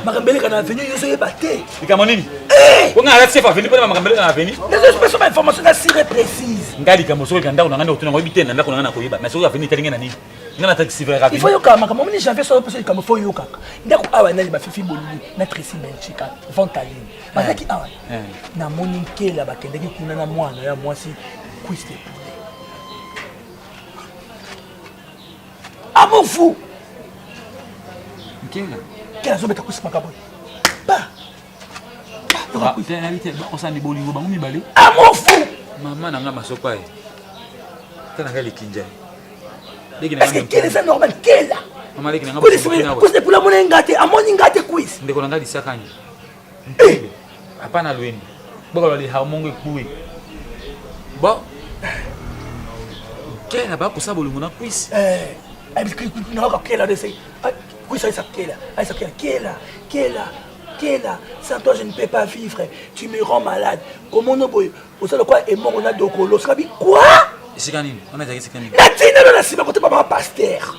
Makambele kana venir yo soye baté. Ikamonini. Ko ngala tsefa venir pona makambele kana venir. Les expressions d'information na sire précise. Ngali kamoso kanda una ngana otuna ngo bitena ndako ngana koyeba. Mais so ya venir telinga nani. Ngana taxi vrai rapide. Il faut yoka makambo mini j'avais ça parce que comme faut yoka. Ndako awa na ba fifi bolulu na Tracy Belchika Vontaline. Bazaki awa. Na monique la bakendeki kuna na mwana ya mwasi kwiste. Amour fou. Nkela. Quel azobeta kusima kaboy. Ba. On s'en est boli au bango mibale. Amour fou. Maman nanga masopa. Tana ngali kinja. Est-ce que quel est normal quel là? Maman leki nanga masopa. Kusne pula mona ngate amoni ngate quiz. Ndeko nanga disakani. Hapana lweni. Boko li hamongo kuwi. Bo. Kena ba kusabulu mona quiz. Sans toi je ne peux pas vivre, tu me rends malade. Comment nous boy, vous savez quoi et mort on a dokolo, quoi? C'est canine, on a dit c'est canine. Natina na sima côté papa pasteur.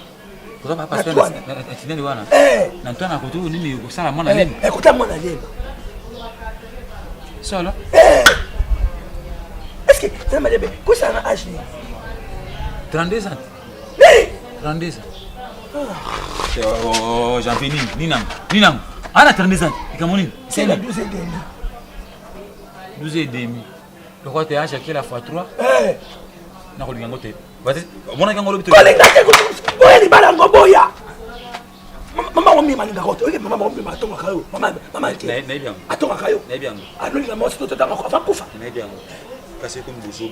Papa pasteur, Natina wana. Nantwana côté où ni ko sala mona lene. Écoute moi na lene. Solo. Est-ce que ça m'a dit quoi ça na âge ni? 32 ans. 32 ans. Oh, j'en finis. Ninam. Ah, 32 ans. Ikamoni. C'est la 12 et demi. 12 et demi. Le roi t'es acheté la fois 3. Na ko lingo te. Vas-y. Mona kango lo bitu. Ko linga te ko. Boya li bala ngoboya. Mama wami maninga kote. Oye mama wami matonga kayo. Mama ke. Na bien. Atonga kayo. Na bien. Ano linga mo sito tata ko fa kufa. Na bien. Kasi ko mbuzo.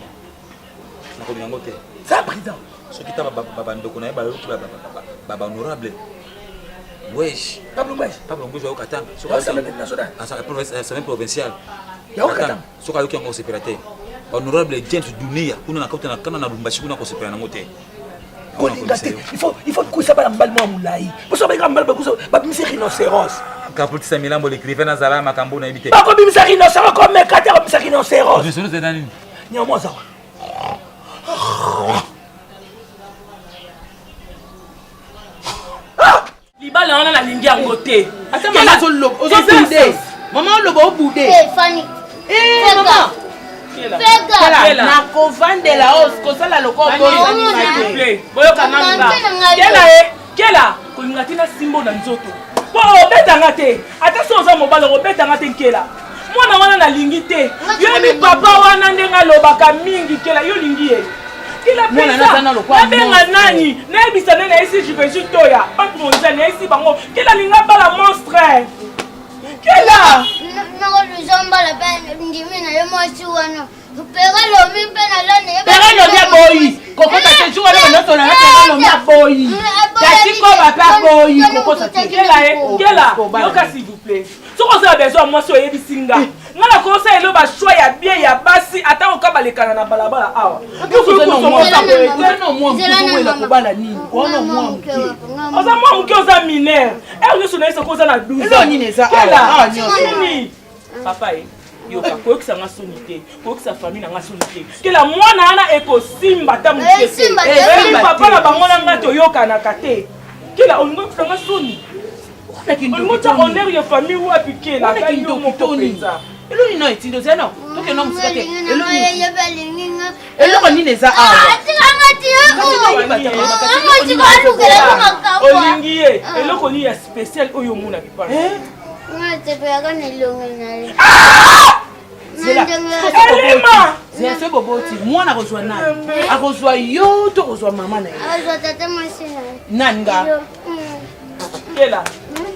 Na ko lingo te. Ça président. Ce qui t'a ndoko na baba honorable. Wesh. Pablo Mbwesh au Katanga. C'est même provincial. Ya au Katanga. Soka yoki ngo separateur. Honorable James Dunia kuna na kota na kana na Lumbashi kuna ko separa ngote. Il faut que ça va mbal mo mulai. Pour ça ba mbal ba kusa ba bimisi rhinocéros. Kapoti Samilambo l'écrivain na zala makambo na ibite. Ba ko bimisi rhinocéros comme mekater bimisi rhinocéros. Je suis là nani. Ni mo ça. Libala wana na lingi yango te. Ata mama ozobude. Mama olobo obude. Fanny. Mama. Fega. Na kovandela kosala loko boyo. Boyo kananga. Kela kolinga tina simbo na nzoto. Po obetanga te. Ata so oza mobala obetanga te nkela. Mwana wana na lingi te. Yo mi papa wana ndenga lobaka mingi kela yo lingi ye. Mwana natana lokwa benga nani na ebisa nene ici je vais juste toya pas mon zane ici bango kela linga bala monstre kela na le zamba la ben ndimi na yo mosi wana pera lo mi pena la ne pera lo ya boyi kokota te jour na noto na pera lo ya boyi kasi ko ba pa boyi kokota te kela yoka s'il vous plaît so ko ça besoin moi so yebisinga ngala ko ça elo ba choix ya bien ya basi ata o ka balekana na balabala awa oza mwa muke oza mineur nyonso na ye soko oza na 12 papa yoka koyokisa nga soni te koyokisa famille na nga soni te kela mwana wana ekosimba ta moke te papa na bango na nga toyokanaka te kela olingo kutanga soni Mota honneur ya famille ou appliquer la caille yo mon penza. Elo ni no etindo zeno. Donc non musika te. Elo ni neza a. Olingi ye. Eloko ni ya spécial oyo mona kipa. C'est boboti. Moi na kozwa nani? Akozwa yo to kozwa mama na yo. Nanga.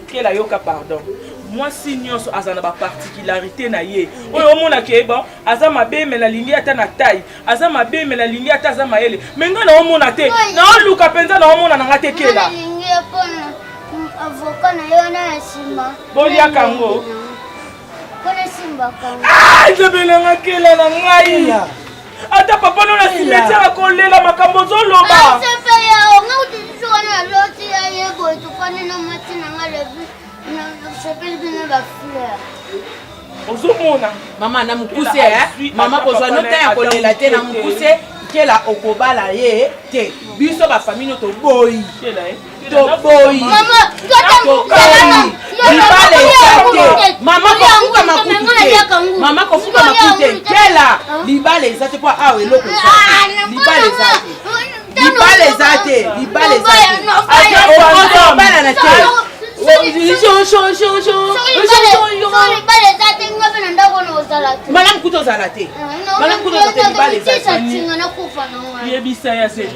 Kela yoka pardon. Moi si nyonso azana ba particularité na ye. Oyo mona ke bon, azama be mena lingi ata na taille. Azama be mena lingi ata azama ele. Menga na omona te. Na luka penza na omona na ngate kela. Avocat na yo na sima. Bolia kango. Kona simba kango. Ah, zebelenga kela na ngai. Ata papa no na cimetière akolela makambo zoloba. Sepe ya onga utizwa na loti ya yego tukane na matina ngalebi. Na sepeli bina ba fleur. Ozomona mama na mukuse mama kozwa nota ya kolela te na mukuse kela okobala ye te biso ba famille to boyi to boyi Mama mama kofuka makute mama kofuka makute kela libale zate kwa awe loko libale zate bala na te Madame Kuto Zalate. Madame Kuto Zalate, libale zate. Yebisa ya se.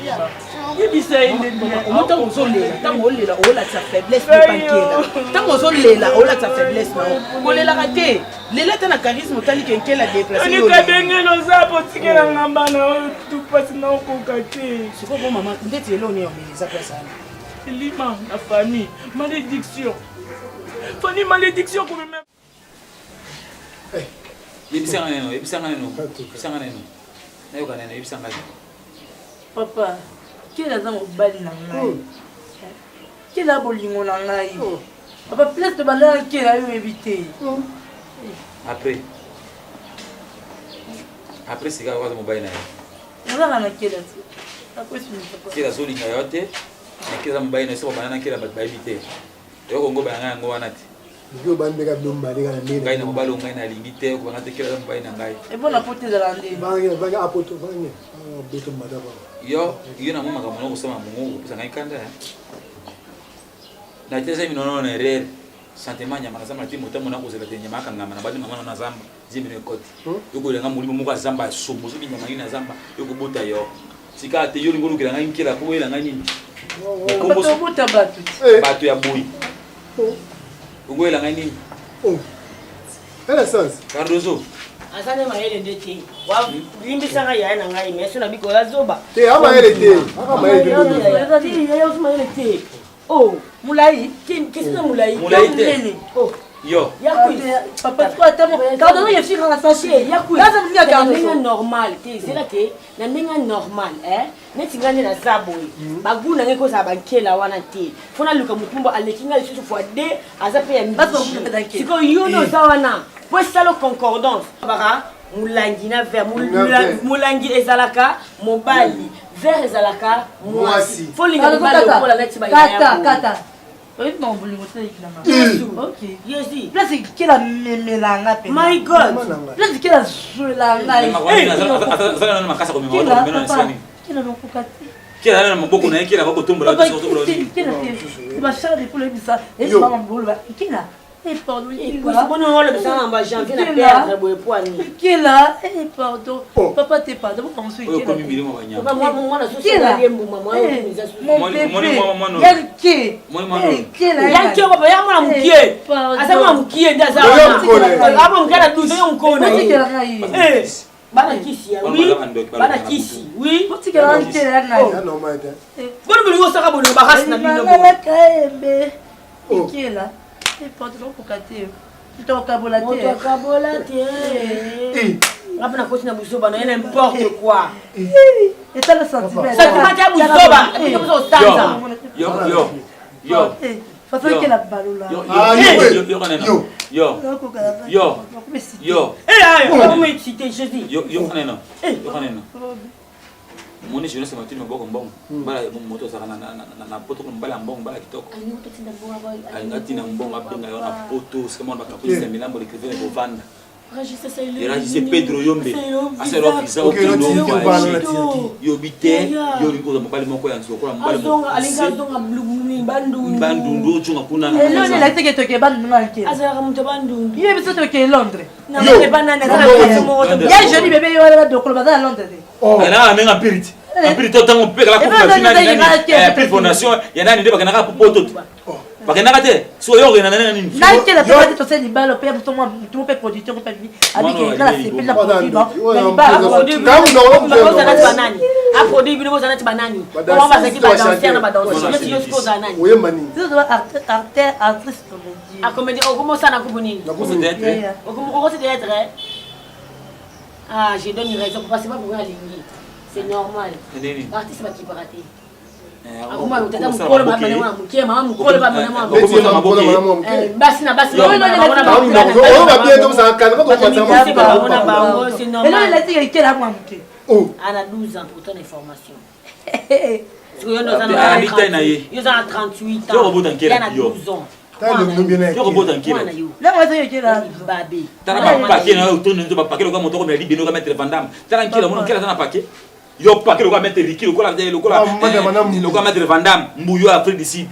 Yebisa ende. Omoto ozolela, tango olela ola sa faiblesse ne pankela. Tango ozolela ola sa faiblesse na. Kolela kate. Lela tana charisme otali kenkela déplacer. Ni ka bengelo za potikela ngamba na tout passe na okokate. C'est quoi bon maman, ndeti eloni omelisa pesa. Lima, la famille, malédiction. Famille, malédiction pour même. Papa, quel est mon bal na ngai? Quel a bolingo na ngai? Papa, place de balade qui a eu évité. Après, c'est quoi mon bail na? On a la quelle est? Après c'est papa. Quelle a zoli na yote? Quelle a mon bail na c'est pas banana quelle a ba évité. Yo kongo ba nga ngo wanati. Yo bandeka domba de kana ngai na mobalo ngai na limite ko ngate kila mbai na ngai e bona pote za lande bangi apoto bangi beto madaba yo na mama kama no kusema mungu pesa ngai kanda na tesa minono na rere sentiment nyama na zamba timu tamu na kuzela te nyama kanga na badi mama na zamba zimine koti yuko lenga mulimo muka zamba sombo zubi nyama ina zamba yuko buta yo sika te yo ngulu kila ngai nkela ko ela ngai nini ko buta batu ya boy Ugo ela ngai nini? Ela sans. Cardozo. Asane maele ndeti. Wa limbisa ngai yana ngai meso na biko la zoba. Te ama ele te. Ama ele te. Ya usuma ele te. Oh, mulai. Kisa mulai. Mulai te. Oh. Yo. Papa toi tamo. Cardozo ye fika na sachet. Kaza mia Cardozo normal te. C'est là que na ndinga normal, neti ngane na zaboy baguna ngeko za bankela wana te fona luka mutumbo alekinga lisusu fois d azape ya mbi siko yono za wana po salo concordance baka mulangi na ver mulangi ezalaka mobali ver ezalaka mwasi folinga balo ko la neti ba ya kata oui non vous le montrez OK yesi place kila memelanga pe my god place kila zulanga zana na makasa kwa mimi watu mbona nisani kila nokukati kila na maboko na kila bako tumbola tu soto bolo kila ba shari pour le bisa et mama mbulu kila et pardon bon on le bisa en janvier na perdre boy poani kila et pardon papa te pardon pour construire kila ko mimi mo banya papa moi na so la yembu mama moi yanke kila yanke papa ya mwana mkie asema mkie ndaza ama mkana duzo yo mkona bana kisi ya oui bana kisi oui potika la ntela ya ngai no maita bono bono saka bono bahasi na bino na kaembe ikela e pardon pour kate tokabola te ngapana kosi na buzoba na yana n'importe quoi et ça le sentiment sentiment ya buzoba et comme ça stanza yo Papa qui la balula. Yo. Eh, comment excité je dis. Yo kaneno. Yo kaneno. Moni je ne sais pas tu me boko mbongo. Bala moto ça na poto ko mbala mbongo bala kitoko. Ani moto tinda mbongo ba. Ai ngati na mbongo abenga yo na poto c'est comment on va capoter milambo le criver ko vanda. Régis Pedro Yombe. Asero kisa o yo bite yo ringo za mobali moko ya nzo kola mobali. Azonga alinga zonga bandu. Bandu ndo chunga kuna. Elo ne la teke toke bandu ngaki. Azara muto bandu. Ye biso toke Londres. Na me banana za mo. Ya joli bébé yo la dokolo ba za Londres. Oh. Ana menga piriti. Piriti tango peka la coupe finale. Puis fondation ya nani nde bakana ka poto. Bakana ka te. So yo ngena nani. Na kela to ba to se libalo pe to mo pe producteur pe bi. Abi ke la se pe la produit ba. Ba produit. Banani. A produit bi no za nati banani. Ko ba za ki ba danser na ba danser. Yo sko za nani. Oye mani. Tu dois actrice comédie. A comédie o comment ça na kubuni. Na kubu d'être. O comment c'est d'être. Ah, je donne une raison parce que pas pour aller. C'est normal. L'artiste va qui va rater. Akuma utata mukolo ba mwana wangu kie mama mukolo ba mwana wangu basi na basi on va bientôt ça quand on va bango c'est normal elle a dit qu'elle a moi muke ana 12 ans pour ton information yo ndo sana yo za 38 ans yo na 12 ans yo robota nkela la moi ça yekela babe tana ba paquet na utono ndo ba paquet ko moto ko me libino ko mettre vandam tana nkela mo nkela tana paquet yo paquet ko mettre riki ko la ko mettre vandam mbuyo Afrique du Sud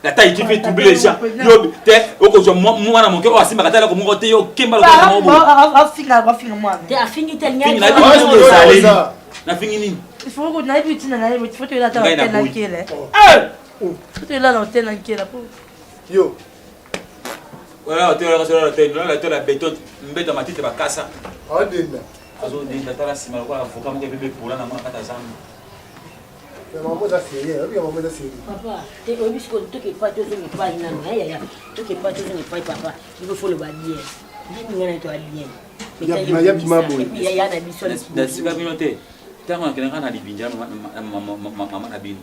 la taille qui fait troubler les gens yo te ko jo mo na mo ko asimba katala ko mo te yo kemba ko mo afika moi te afingi tel nya na fingi nini il faut que na bitu na il faut que la ta na nkela faut que la na nkela po yo voilà tu as la béton mbeta matite bakasa adenda azo dinda tala sima kwa avocat mo bebe pour na mona kata zamba maman ça c'est rien oui maman ça c'est papa te obis ko to ke pas to zo ni pas ina no ya to ke pas to zo ni pas papa il faut le badier ni ngana to adien ya bima boy ya na biso da sika binote tango na na libinja mama na bino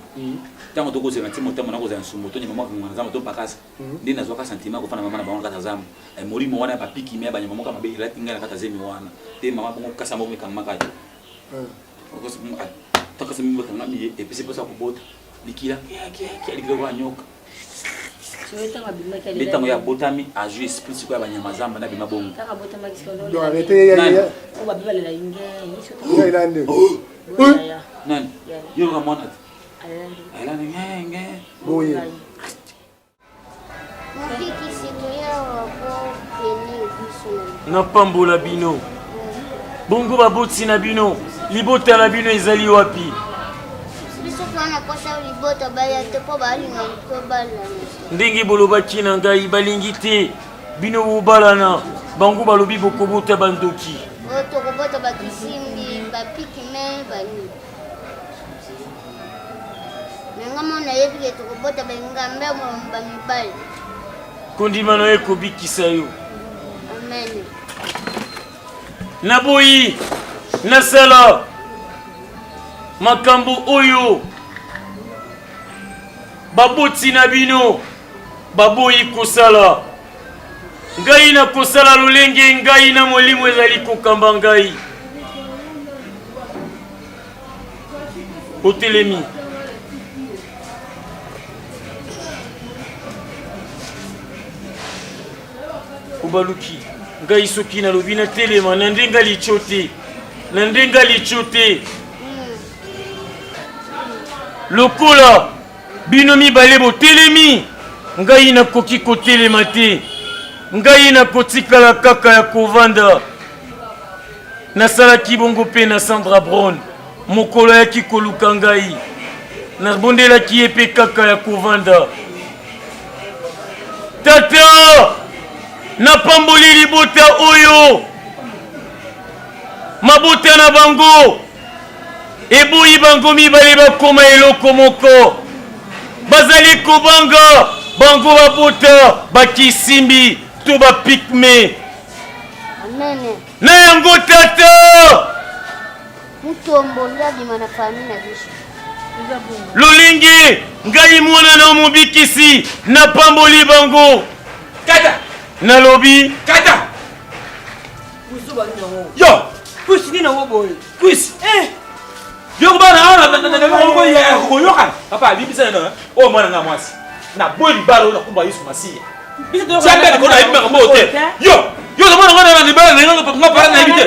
tango to ko zela timo tamo na ko za nsumo to ni mama ko ngana zamba to pakasa ndi na zo ka sentiment ko fana mama na ba kata zamba ai mori mo wana ba piki me ba nyama kama be ila tingana kata zemi wana te mama bongo kasa mo me kama kaje ko so mo taka semi mo kama mi e pese posa ko bota likila ki alikilo kwa nyoka Betango ya botami a joué esprit sur ba nyama zamba na bima bongo taka botama kisono do arrêter ya on va bibalela inge ya ilande nan yo ga mona ala nge boye na pambola bino bongo baboti na bino libota na bino ezali wapi ndenge bolobaki na ngai balingi te bino bobalana bango balobi bokobota bandoki kondimano ekobikisa yo naboyi nasala makambo oyo baboti na bino baboyi kosala ngai na kosala lolenge ngai na molimo ezali kokamba ngai otelemi obaluki ngai soki nalobi natelema na ndenga licho te lokola bino mibale botelemi ngai nakoki kotelema te ngai nakotikala kaka ya kovanda nasalaki bongo mpe na Sandra Brown mokolo ayaki koluka ngai nabondelaki ye mpe kaka ya kovanda tata napamboli libota oyo mabota na bango eboyi bango mibale bakoma eloko moko bazali kobanga bango babota bakisimbi to bapikme na yango tata lolenge ngai mwana na mobikisi napamboli bango kata nalobi kata yo kusi ni na woboy kusi Yo bana ko yoka. Papa libisa na. Oh mwana nga mwasi. Na boy libalo na kumba Yesu Masiya. Jambe ko na ibima ko hotel. Yo mwana ngana na libalo na nga para na ibite.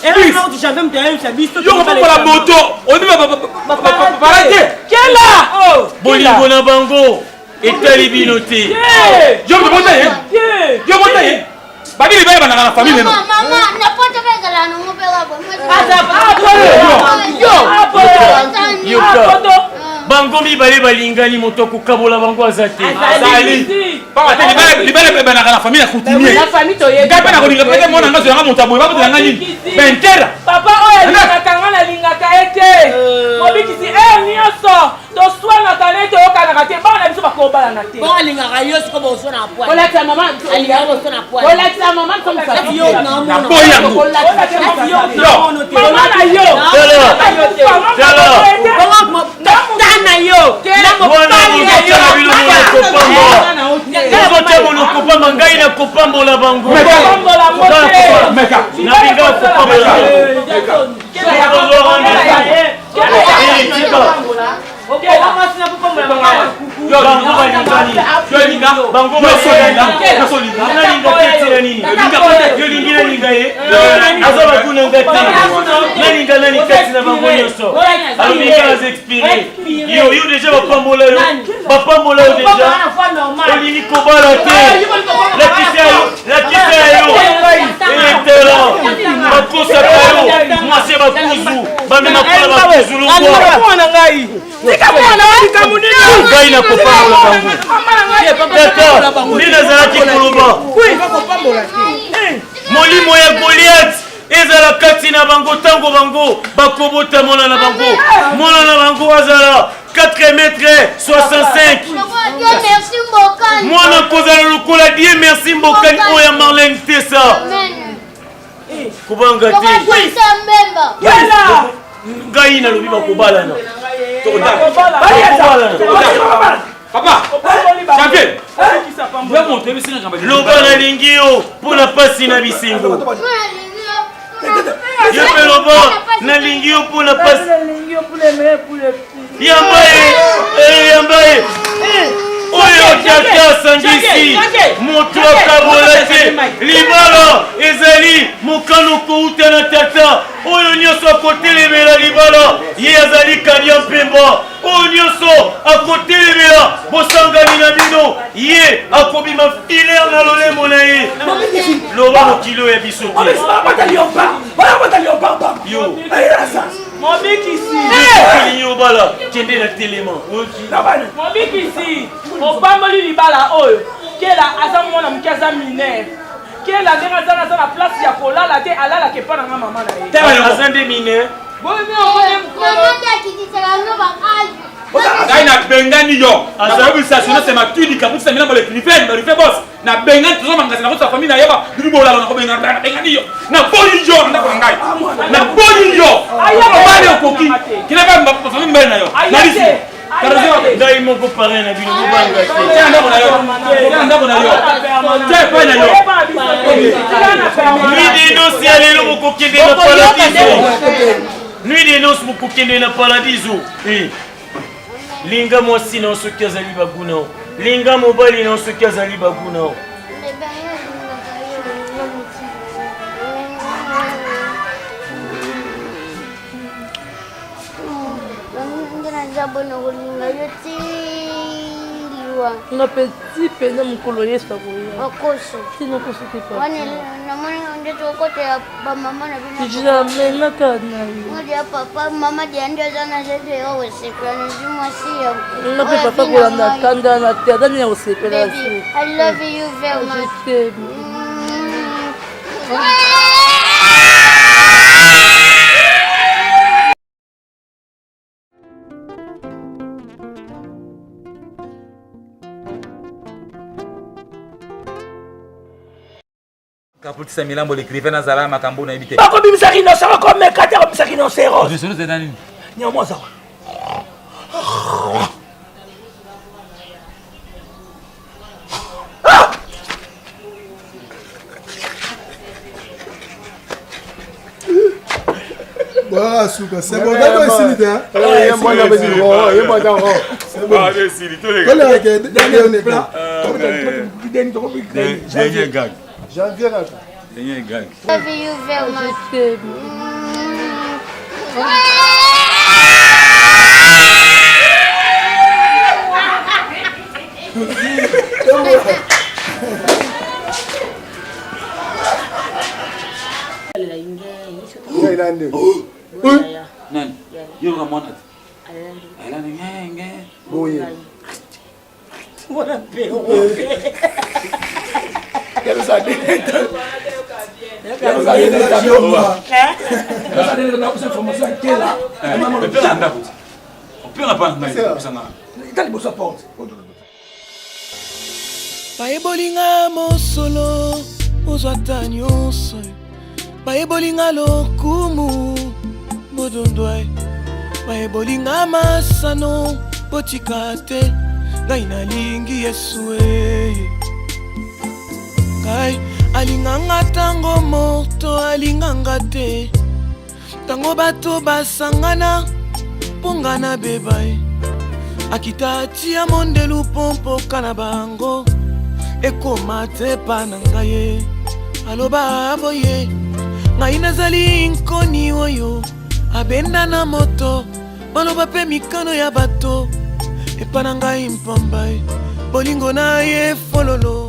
Et là, tu jamais me dire ça bisto. Yo ko la moto. On dit pas arrêter. Kela! Oh! Bolingo na bango. Etali binote. Yo me monte. Yo monte. Babi libala bana na famille no. Mama, na pota pega lá no pela bomba. Yo bango mibale balingani moto kokabola bango azate. Azali. Papa te libala bana na famille na coutumier. La famille to yega. Ngapa na kolinga pete mona ngazo nga moto aboy babuta nga nini. Bentera. Papa oyo alingaka nga nalingaka ete. Mobikisi nyonso toswana tale toyokanaka te bana biso bakobalana te. Bon alingaka yo siko bosona na poids. Olakisa mama. Alingaka bosona na poids. Olakisa mama comme ça. Yo na Na boya ngo. Mama na yo. Tana yo. Ozote monokopamba ngai na kopambola bango. Meka. Nabinga kopambola. Ngai na kopambola bango. Nini nazalaki koloba molimo ya Goliath ezala kati na bango ntango bango bakobota mwana na bango. Mwana na bango azala 4 mètres 65. Mwana kozala lokola Dieu merci mbokani oya Marlène Tessa. Kubanga te. Ngai na lobi bakobalana. Papa, champion. Loba na lingi yo mpona pasi na bisengo. Yo pe loba na lingi yo mpona pasi. Yambaye. Oyo tata sangisi moto akabola te libala ezali mokano kouta na tata oyo nyonso akotelemela libala ye azali Kadia Mpemba oyo nyonso akotelemela bosangani na bino ye akobima filer na lolemo na ye loba mokilo ya biso te yo Mobikisi. Yobala kende na telema. Mobikisi. Obamboli libala oyo. Kela aza mwana muke aza mineur. Kela ndenga zana na place ya kolala te alala ke pana nga mama na ye. Tala aza nde mineur. Ngai na bengani yo. Azabi station c'est ma tuni kabuti sa mina mole kinifen, ba rife boss. Na bengani tozo mangasi na sa famille na yeba. Bibo la na ko bengani yo. Na boli yo na ko ngai. Na boli yo. Bale okoki. Kila ba famille mbele na yo. Na lisi. Ngai moko pare na bino banga te. Tiens ndako na yo. Tiens ndako na yo. Tiens pa na yo. Nuit des noces ya lelo mokokende na paradiso. Nuit des noces mokokende na paradiso. Linga mwasi na soki azali baguna. Linga mobali na soki azali baguna. Na petit pena mukolo yesu akoya. Akoso. Sino kosoki pa. Wani na mwana ndio kote ya mama na bibi. Jamais na kana yo. Ngodi ya papa mama dia ndio zana zetu yao sekana juma siya. Na papa kolanda kanda na tia ndani ya usepela si. I love you very much. Kaputisa milambo l'écrivain na zala makambo na ibite. Bako bimisa kinosa bako mekata bimisa kinosero. Je suis là dans Nyamoa sawa. Voilà, souka, c'est bon. D'accord, ici, il est. Dernier gag. Janvier, là. Dernier gag. Love you very much. Nani? Yule kama mwana. Alana ngenge. Boye. Mwana pe. Quero saber. Informação aquela. Baebolinga mosolo uzwata nyonso baebolinga lokumu modondwai baebolinga masano botika te ngai nalingi yesu ngai alinganga tango moto alinganga te tango bato basangana pongana bebai akita atia mondelu pompo kana bango ekoma te pa na ngai aloba boye ngai nazali nkoni oyo abenda na moto baloba pe mikano ya bato epa na ngai mpambai bolingo na ye fololo